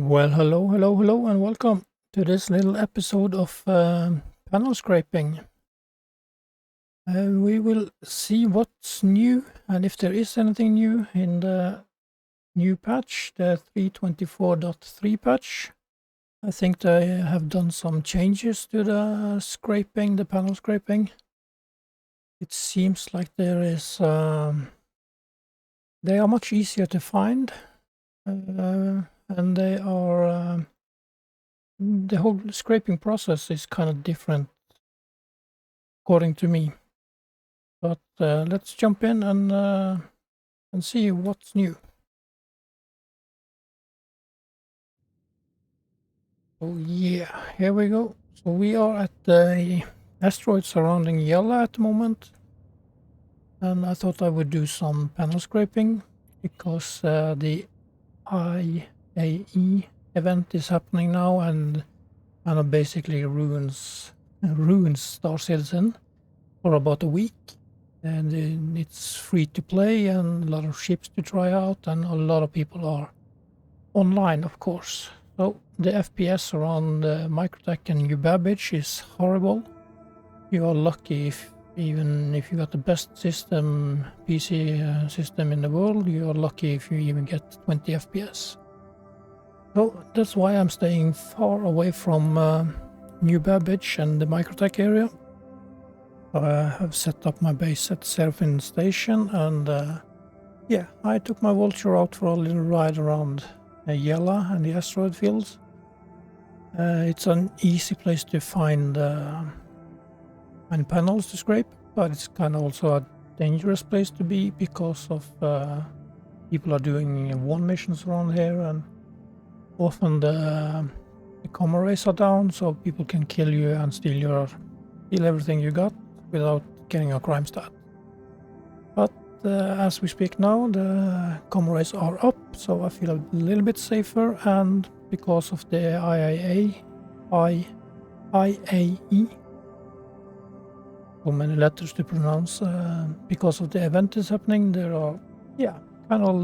Well, hello, and welcome to this little episode of panel scraping. We will see what's new and if there is anything new in the new patch, the 3.24.3 patch. I think they have done some changes to the panel scraping. It seems like there is, they are much easier to find, and they are. The whole scraping process is kind of different, according to me. But let's jump in and see what's new. Oh yeah, here we go. So we are at the asteroid surrounding Yela at the moment, and I thought I would do some panel scraping because the IAE event is happening now and kind of basically ruins Star Citizen for about a week. And it's free to play and a lot of ships to try out, and a lot of people are online, of course. So the FPS around Microtech and New Babbage is horrible. You are lucky even if you got the best system, PC system in the world, you are lucky if you even get 20 FPS. So that's why I'm staying far away from New Babbage and the Microtech area. I have set up my base at Seraphin Station, and yeah, I took my Vulture out for a little ride around Yela and the asteroid fields. It's an easy place to find panels to scrape, but it's kind of also a dangerous place to be because of people are doing one missions around here, and often the comma rays are down, so people can kill you and steal everything you got without getting a crime stat. But as we speak now, the comma rays are up, so I feel a little bit safer, and because of the IAE, so many letters to pronounce, because of the event is happening, there are, kind of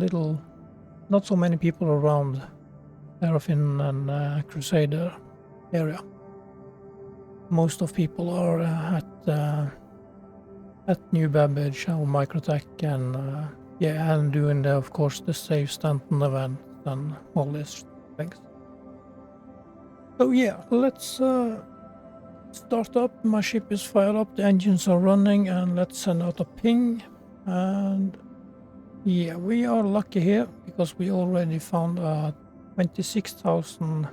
not so many people around Seraphin and Crusader area. Most of people are at New Babbage or Microtech and doing of course the save Stanton event and all these things. So yeah, let's start up. My ship is fired up, the engines are running, and let's send out a ping. And yeah, we are lucky here because we already found a 26,000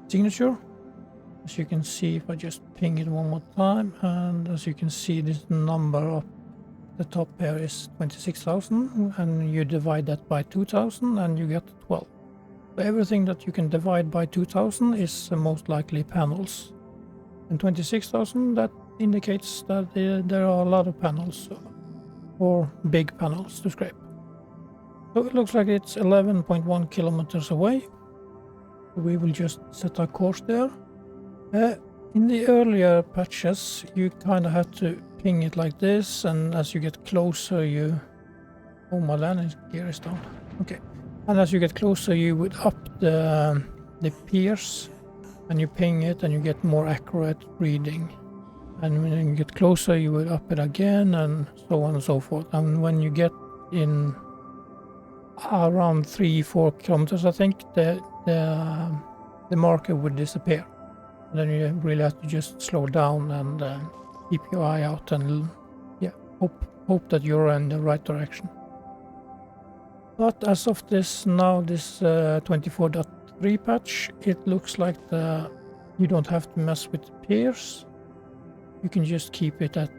signature. As you can see, if I just ping it one more time, and as you can see, this number up the top here is 26,000, and you divide that by 2,000 and you get 12. So everything that you can divide by 2,000 is most likely panels, and 26,000, that indicates that there are a lot of panels, or big panels to scrape. So it looks like it's 11.1 kilometers away. We will just set our course there. In the earlier patches, you kind of had to ping it like this, and as you get closer, oh, my landing gear is down. Okay. And as you get closer, you would up the piers, and you ping it, and you get more accurate reading. And when you get closer, you would up it again, and so on and so forth. And when you get in around 3-4 kilometers, I think the marker would disappear. And then you really have to just slow down and keep your eye out and hope that you're in the right direction. But as of this 24.3 patch, it looks like you don't have to mess with the piers. You can just keep it at,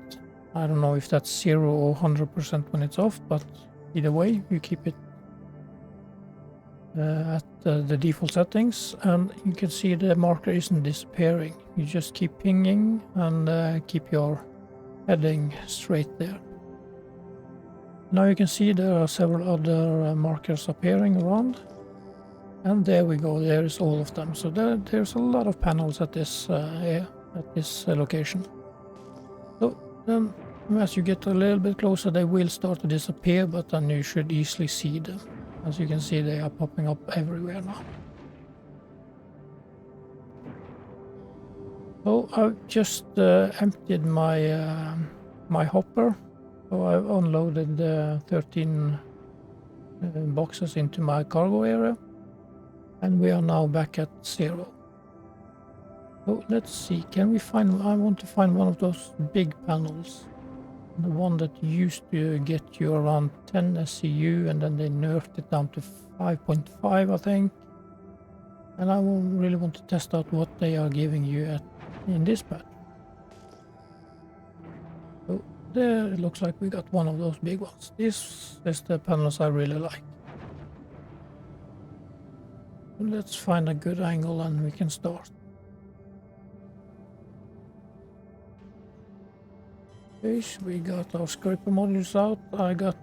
I don't know if that's 0 or 100% when it's off, but either way, you keep it at the default settings, and you can see the marker isn't disappearing. You just keep pinging and keep your heading straight there. Now you can see there are several other markers appearing around, and there we go, there's all of them. So there's a lot of panels at this location. So then as you get a little bit closer, they will start to disappear, but then you should easily see them. As you can see, they are popping up everywhere now. So I've just emptied my hopper. So I've unloaded 13 boxes into my cargo area, and we are now back at 0. So let's see, can we find, I want to find one of those big panels. The one that used to get you around 10 SCU, and then they nerfed it down to 5.5, I think. And I really want to test out what they are giving you in this patch. So there it looks like we got one of those big ones. This is the panels I really like. Let's find a good angle and we can start. Okay, so we got our scraper modules out. I got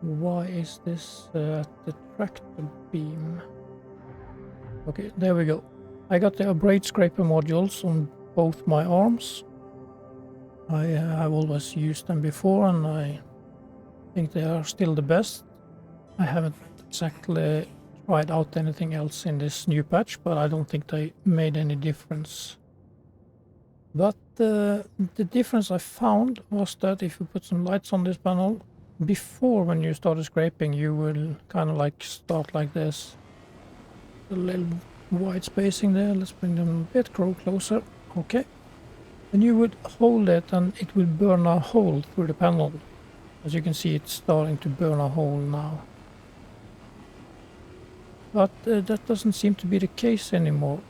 why is this at the tractor beam? Okay, there we go. I got the abrade scraper modules on both my arms. I have always used them before, and I think they are still the best. I haven't exactly tried out anything else in this new patch, but I don't think they made any difference. But the difference I found was that if you put some lights on this panel, before when you started scraping, you will kind of like start like this. A little white spacing there. Let's bring them a bit closer. Okay. And you would hold it and it will burn a hole through the panel. As you can see, it's starting to burn a hole now. But that doesn't seem to be the case anymore.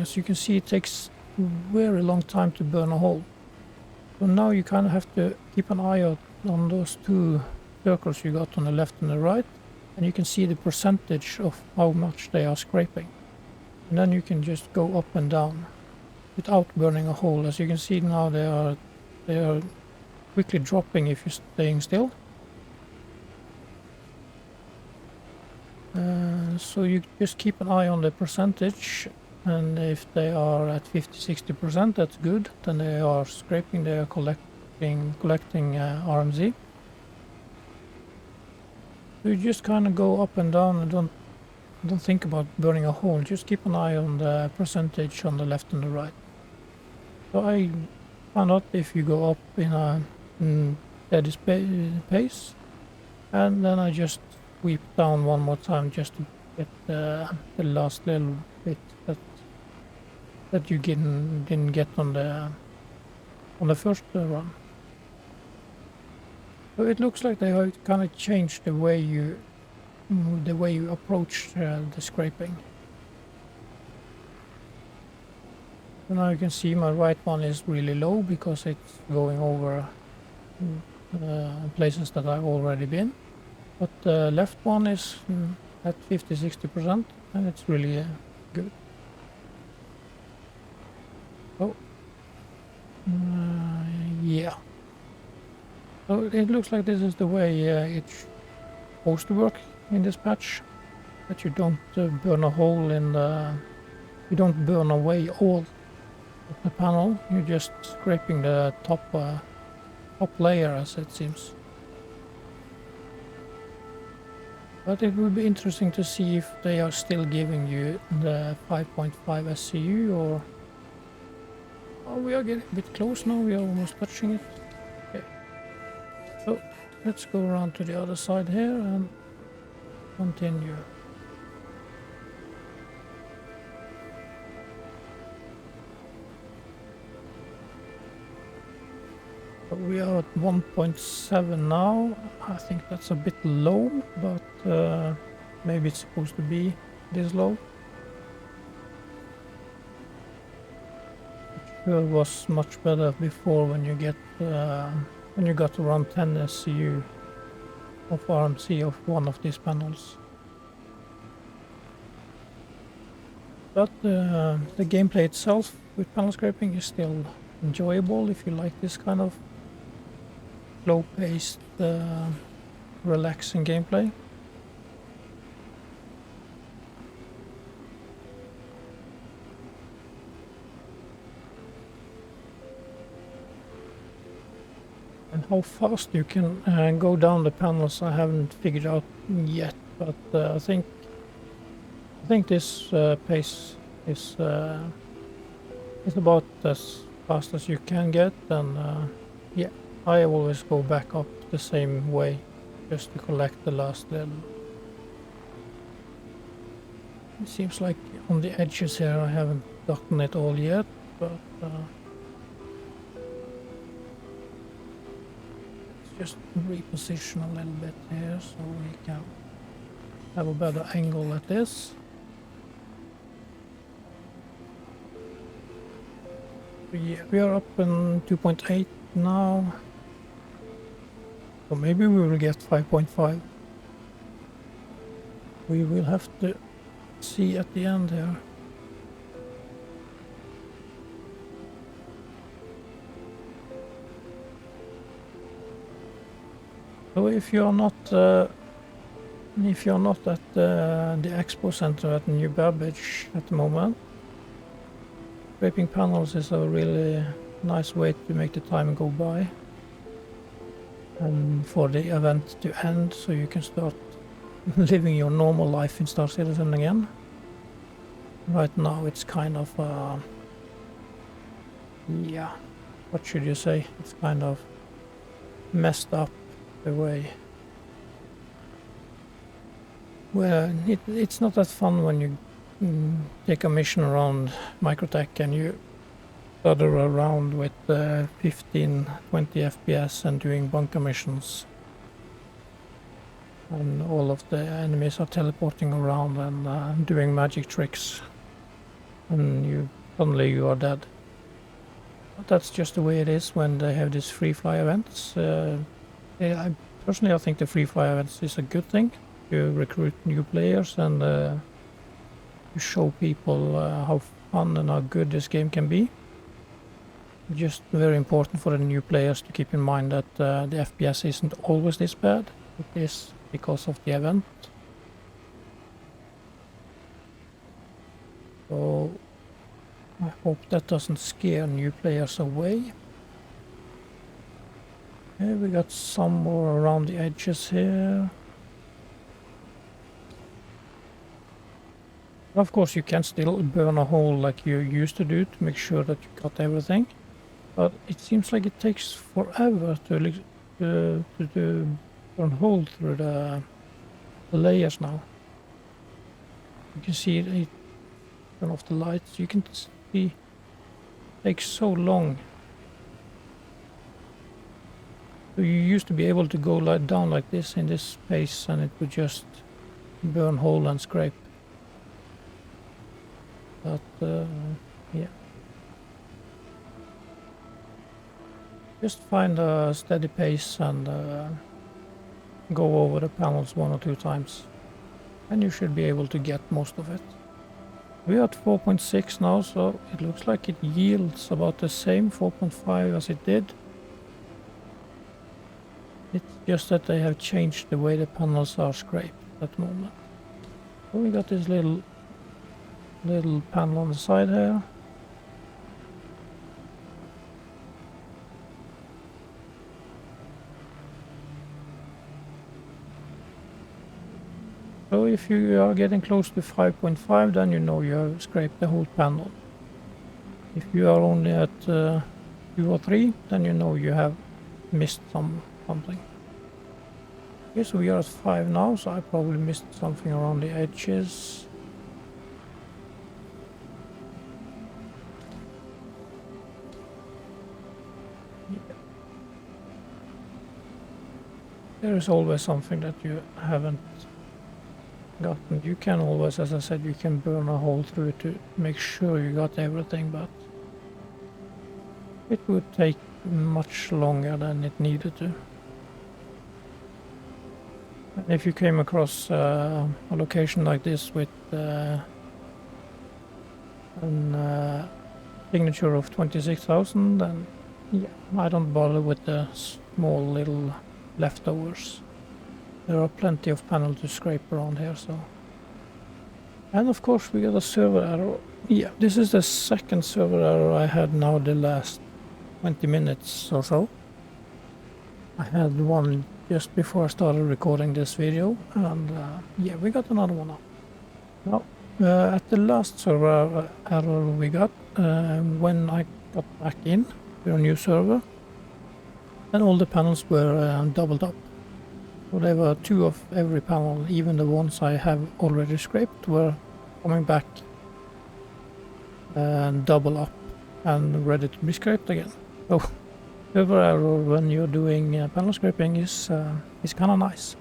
As you can see, it takes a very long time to burn a hole. So now you kind of have to keep an eye out on those two circles you got on the left and the right, and you can see the percentage of how much they are scraping. And then you can just go up and down without burning a hole. As you can see now, they are quickly dropping if you're staying still. So you just keep an eye on the percentage, and if they are at 50-60%, that's good. Then they are scraping, they are collecting RMZ. So you just kind of go up and down and don't think about burning a hole. Just keep an eye on the percentage on the left and the right. So I found out if you go up in a steady pace, and then I just sweep down one more time just to get the last little bit that you didn't get on the first run. So it looks like they have kind of changed the way you approach the scraping. So now you can see my right one is really low because it's going over places that I've already been. But the left one is at 50-60%, and it's really good. Oh, yeah. So it looks like this is the way it's supposed to work in this patch. That you don't burn a hole in you don't burn away all of the panel. You're just scraping the top layer, as it seems. But it will be interesting to see if they are still giving you the 5.5 SCU, or... Oh, we are getting a bit close now, we are almost touching it. Okay. So, let's go around to the other side here and continue. We are at 1.7 now. I think that's a bit low, but maybe it's supposed to be this low. It sure was much better before when you got around 10 SCU of RMC of one of these panels. But the gameplay itself with panel scraping is still enjoyable if you like this kind of slow-paced, relaxing gameplay. And how fast you can go down the panels, I haven't figured out yet. But I think this pace is about as fast as you can get. And yeah, I always go back up the same way, just to collect the last little. It seems like on the edges here I haven't gotten it all yet, but let's just reposition a little bit here so we can have a better angle at this. Yeah, we are up in 2.8 now, so maybe we will get 5.5. We will have to see at the end here. So if you're not at the expo center at New Babbage at the moment, scraping panels is a really nice way to make the time go by and for the event to end, so you can start living your normal life in Star Citizen again. Right now it's kind of yeah, what should you say, it's kind of messed up the way where it's not that fun when you take a mission around Microtech and you flutter around with 15-20 FPS and doing bunker missions, and all of the enemies are teleporting around and doing magic tricks, and suddenly you are dead. But that's just the way it is when they have these free fly events. I think the free fly events is a good thing. You recruit new players and you show people how fun and how good this game can be. Just very important for the new players to keep in mind that the FPS isn't always this bad. It is because of the event. So I hope that doesn't scare new players away. Okay, we got some more around the edges here. Of course you can still burn a hole like you used to do to make sure that you got everything, but it seems like it takes forever to burn a hole through the layers now. You can see it turn off the lights. You can see it takes so long. So you used to be able to go down like this in this space and it would just burn hole and scrape. But yeah, just find a steady pace and go over the panels 1 or 2 times and you should be able to get most of it. We're at 4.6 now, so it looks like it yields about the same 4.5 as it did. It's just that they have changed the way the panels are scraped at the moment. So we got this little panel on the side here. So if you are getting close to 5.5, then you know you have scraped the whole panel. If you are only at 2 or 3, then you know you have missed something. Okay, so we are at 5 now, so I probably missed something around the edges. There is always something that you haven't gotten. You can always, as I said, you can burn a hole through it to make sure you got everything, but it would take much longer than it needed to. And if you came across a location like this with a signature of 26,000, then yeah, I don't bother with the small little leftovers. There are plenty of panels to scrape around here, so. And of course we got a server error. Yeah, this is the second server error I had now the last 20 minutes or so. I had one just before I started recording this video, and yeah, we got another one now. Now, at the last server error we got, when I got back in to a new server, then all the panels were doubled up. So there were 2 of every panel, even the ones I have already scraped were coming back and double up and ready to be scraped again. So server error when you're doing panel scraping is kind of nice.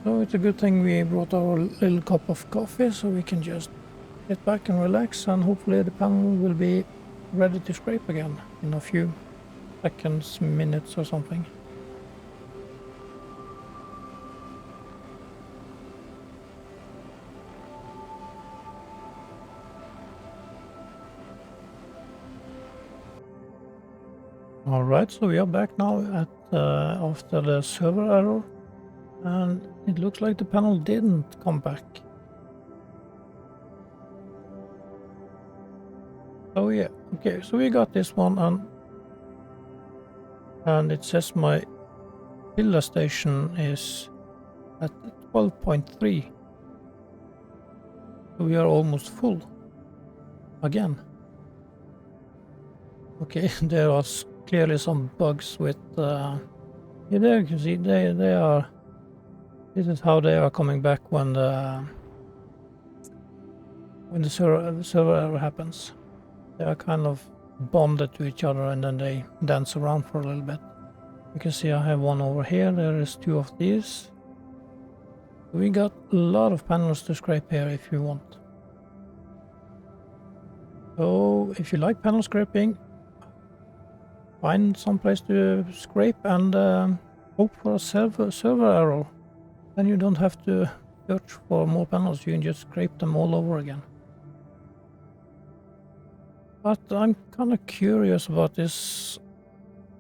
So it's a good thing we brought our little cup of coffee so we can just get back and relax, and hopefully the panel will be ready to scrape again in a few seconds, minutes or something. Alright, so we are back now at after the server error, and it looks like the panel didn't come back. Oh yeah, okay, so we got this one, and it says my Yela station is at 12.3. So we are almost full again. Okay, there was clearly some bugs with yeah, there you can see they are, this is how they are coming back when the server error happens. They are kind of bonded to each other and then they dance around for a little bit. You can see I have one over here, there is 2 of these. We got a lot of panels to scrape here if you want. So if you like panel scraping, find some place to scrape and hope for a server error. Then you don't have to search for more panels, you can just scrape them all over again. But I'm kind of curious about this.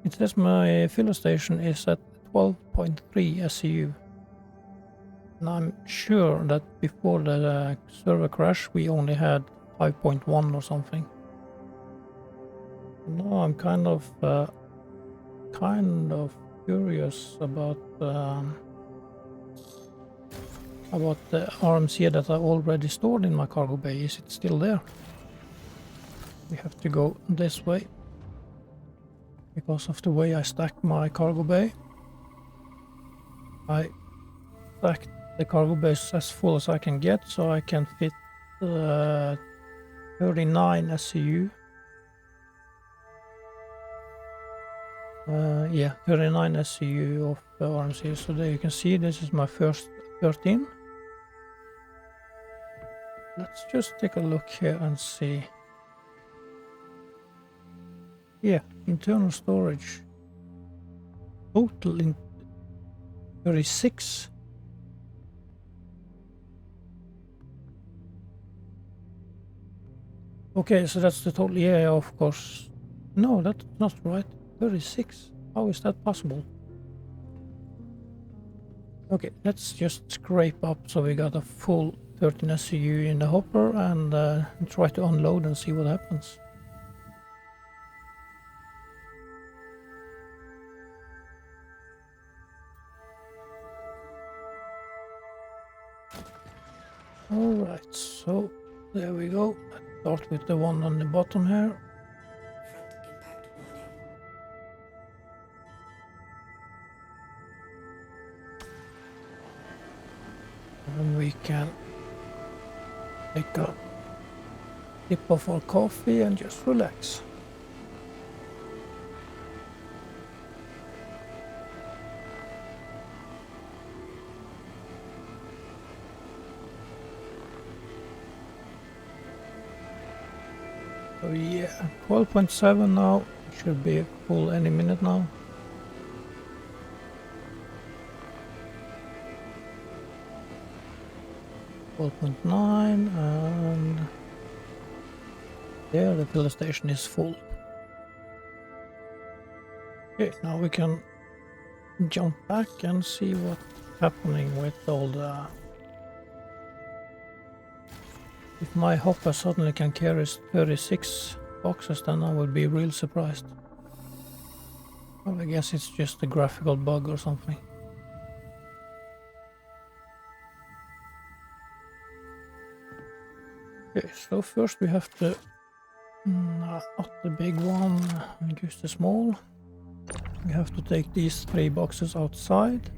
It says my filler station is at 12.3 SCU. And I'm sure that before the server crash we only had 5.1 or something. No, I'm kind of curious about the RMC that I already stored in my cargo bay. Is it still there? We have to go this way because of the way I stacked my cargo bay. I stacked the cargo base as full as I can get, so I can fit 39 SCU. Yeah, 39 SCU of RMC. So there you can see this is my first 13. Let's just take a look here and see. Yeah, internal storage. Total in 36. Okay, so that's the total. Yeah, of course. No, that's not right. 36. How is that possible? Okay, let's just scrape up so we got a full 13 SCU in the hopper and try to unload and see what happens. Alright, so there we go. Let's start with the one on the bottom here. And we can take a sip of our coffee and just relax. So yeah, 12.7 now, should be full any minute now. .9 and there the filler station is full. Okay, now we can jump back and see what's happening with all the... If my hopper suddenly can carry 36 boxes, then I would be real surprised. Well, I guess it's just a graphical bug or something. Okay, so first we have to not the big one, use the small. We have to take these 3 boxes outside.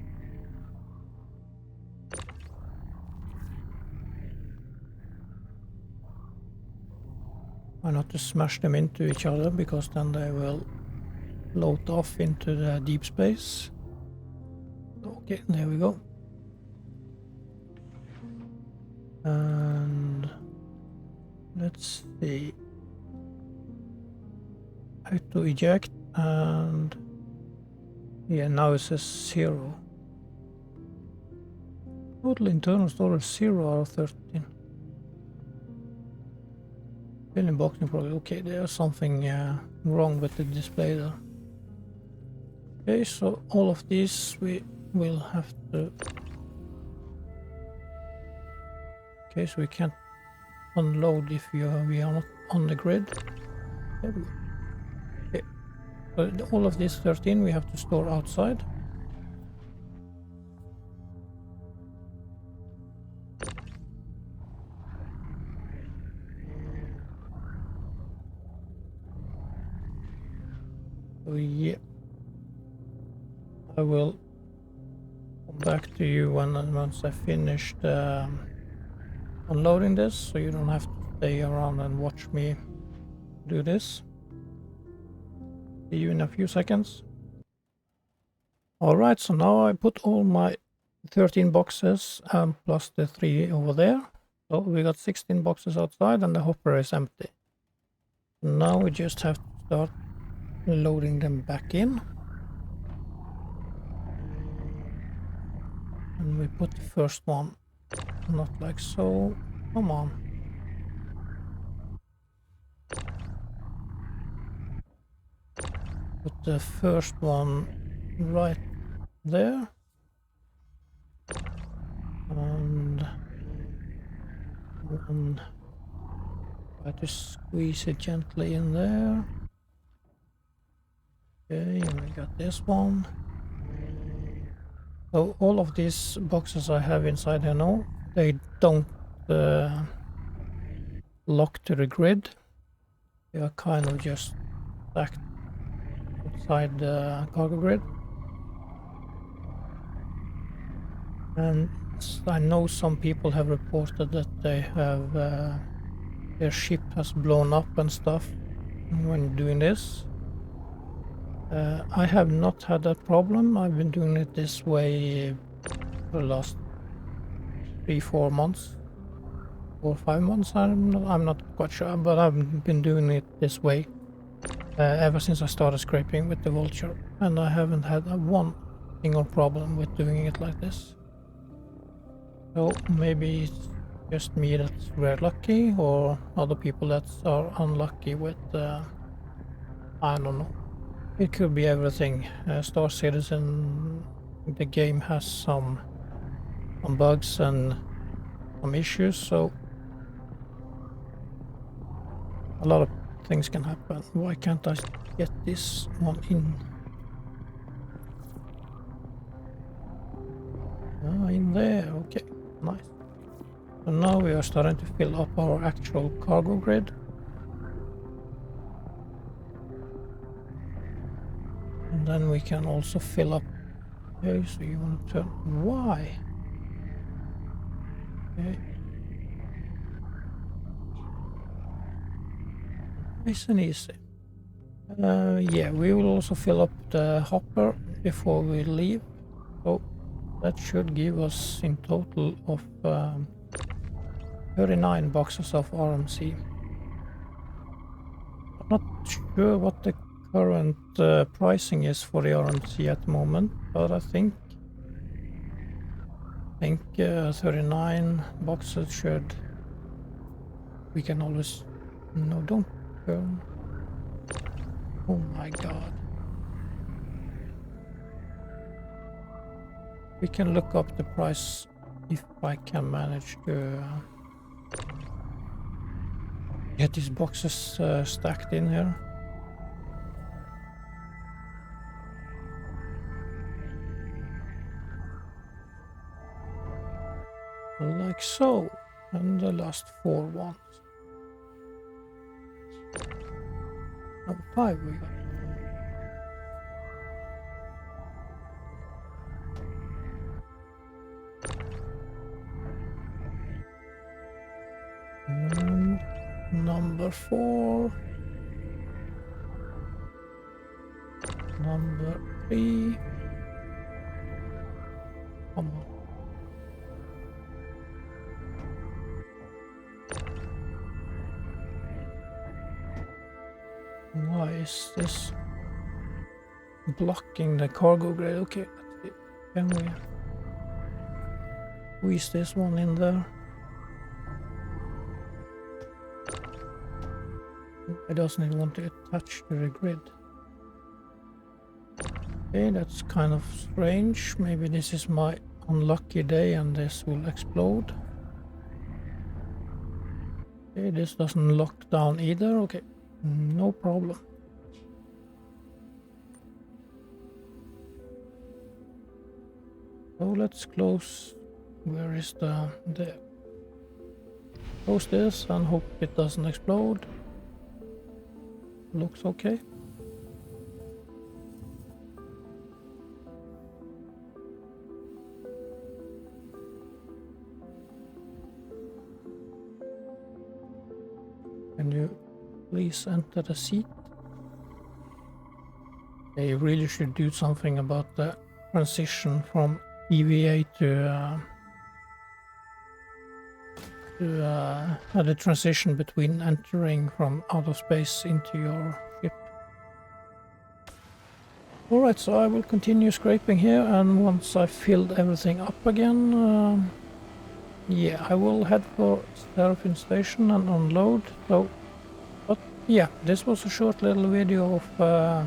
Why not to smash them into each other, because then they will float off into the deep space. Okay, there we go. And let's see. Auto eject, and yeah, now it says 0. Total internal storage 0 out of 13. Filling boxing progress. Okay, there's something wrong with the display there. Okay, so all of these we will have to. Okay, so we can't unload if we are not on the grid. There we go. Okay, so all of these 13 we have to store outside. So yeah, I will come back to you once I finished unloading this, so you don't have to stay around and watch me do this. See you in a few seconds. Alright, so now I put all my 13 boxes plus the 3 over there. So we got 16 boxes outside and the hopper is empty. Now we just have to start loading them back in. And we put the first one, not like so. Come on. Put the first one right there. And try to squeeze it gently in there. Okay, and we got this one. So all of these boxes I have inside here now, they don't lock to the grid. They are kind of just stacked outside the cargo grid. And I know some people have reported that they have their ship has blown up and stuff when doing this. I have not had that problem. I've been doing it this way for the last 3-4 months or 5 months. I'm not quite sure, but I've been doing it this way ever since I started scraping with the Vulture, and I haven't had one single problem with doing it like this. So maybe it's just me that's very lucky, or other people that are unlucky with I don't know. It could be everything. Star Citizen, the game has some bugs and some issues, so a lot of things can happen. Why can't I get this one in? In there, okay, nice. So now we are starting to fill up our actual cargo grid. And then we can also fill up. Okay, so you want to turn. Why? Okay. Nice and easy. Yeah, we will also fill up the hopper before we leave. So that should give us in total of 39 boxes of RMC. I'm not sure what the current pricing is for the RMC at the moment, but I think 39 boxes should. We can always. No, don't turn. Oh my god. We can look up the price if I can manage to get these boxes stacked in here. like so, and the last 4 ones. No, 5 we got. And number 4. Number 3. Come on. Why is this blocking the cargo grade? Okay, let's see. Can we squeeze this one in there? It doesn't want to attach to the grid. Okay, that's kind of strange. Maybe this is my unlucky day and this will explode. Okay, this doesn't lock down either. Okay, no problem. So let's close. Where is the close this and hope it doesn't explode. Looks okay. Can you please enter the seat? They really should do something about the transition from EVA to the transition between entering from outer space into your ship. Alright, so I will continue scraping here, and once I've filled everything up again, yeah, I will head for Seraphim Station and unload. So, but yeah, this was a short little video of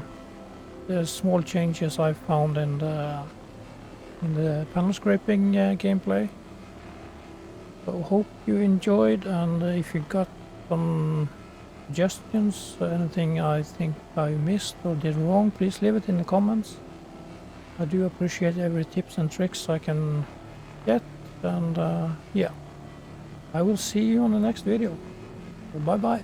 the small changes I found in the panel scraping gameplay. So hope you enjoyed, and if you got some suggestions, anything I think I missed or did wrong, please leave it in the comments. I do appreciate every tips and tricks I can get, and yeah, I will see you on the next video. Bye bye.